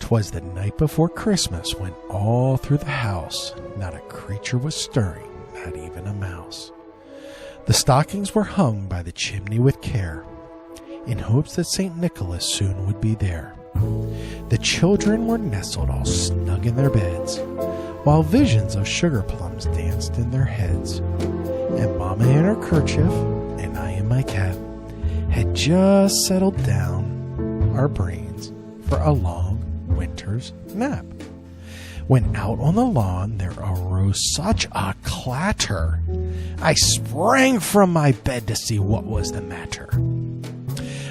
'Twas the night before Christmas when all through the house not a creature was stirring, not even a mouse. The stockings were hung by the chimney with care, in hopes that St. Nicholas soon would be there. The children were nestled all snug in their beds, while visions of sugar plums danced in their heads. And Mama in her kerchief, and I in my cap, had just settled down our brains for a long winter's nap, when out on the lawn there arose such a clatter, I sprang from my bed to see what was the matter.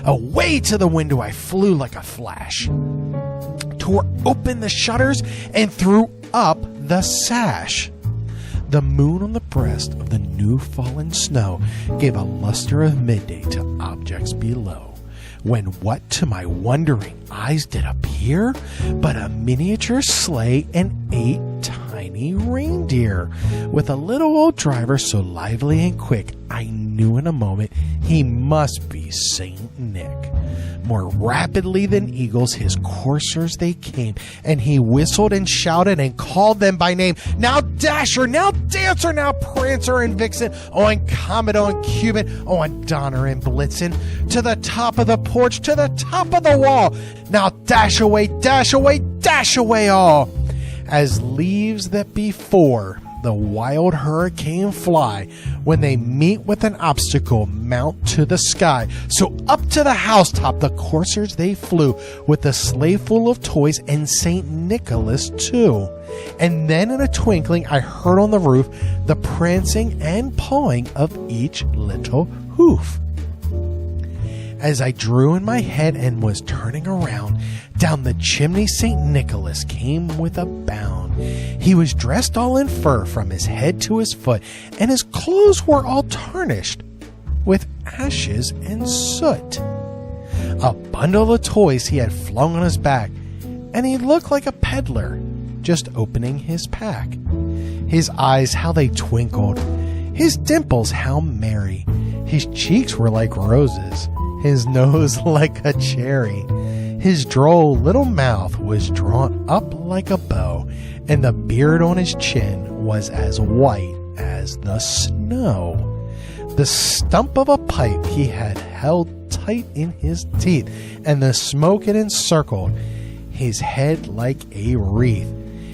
Away to the window I flew like a flash, tore open the shutters, and threw up the sash. The moon on the breast of the new fallen snow gave a luster of midday to objects below, when what to my wondering eyes did appear but a miniature sleigh and 8 tiny reindeer, with a little old driver so lively and quick I knew in a moment he must be Saint Nick. More rapidly than eagles his coursers they came, and he whistled and shouted and called them by name. Now Dasher, now Dancer, now Prancer and Vixen, on Comet, on Cupid, on Donner and Blitzen, to the top of the porch, to the top of the wall. Now dash away, dash away, dash away all. As leaves that before the wild hurricane fly, when they meet with an obstacle, mount to the sky. So up to the housetop the coursers they flew, with a sleigh full of toys and St. Nicholas too. And then in a twinkling I heard on the roof the prancing and pawing of each little hoof. As I drew in my head and was turning around, down the chimney St. Nicholas came with a bound. He was dressed all in fur from his head to his foot, and his clothes were all tarnished with ashes and soot. A bundle of toys he had flung on his back, and he looked like a peddler just opening his pack. His eyes, how they twinkled, his dimples, how merry. His cheeks were like roses, his nose like a cherry. His droll little mouth was drawn up like a bow, and the beard on his chin was as white as the snow. The stump of a pipe he had held tight in his teeth, and the smoke it encircled his head like a wreath.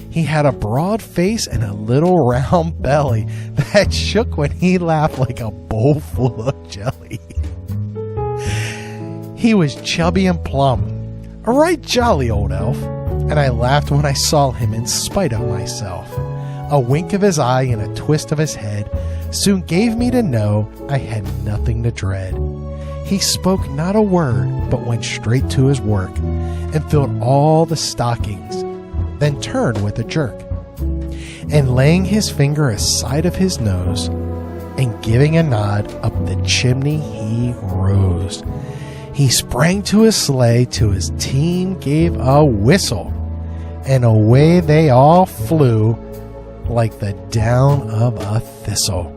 He had a broad face and a little round belly that shook when he laughed like a bowl full of jelly. He was chubby and plump, a right jolly old elf, and I laughed when I saw him in spite of myself. A wink of his eye and a twist of his head soon gave me to know I had nothing to dread. He spoke not a word, but went straight to his work, and filled all the stockings, then turned with a jerk, and laying his finger aside of his nose, and giving a nod, up the chimney he rose. He sprang to his sleigh, to his team gave a whistle, and away they all flew like the down of a thistle.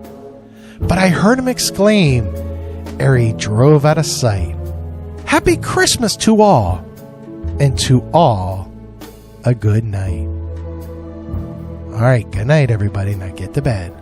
But I heard him exclaim, ere he drove out of sight, "Happy Christmas to all, and to all a good night." All right, good night, everybody. Now get to bed.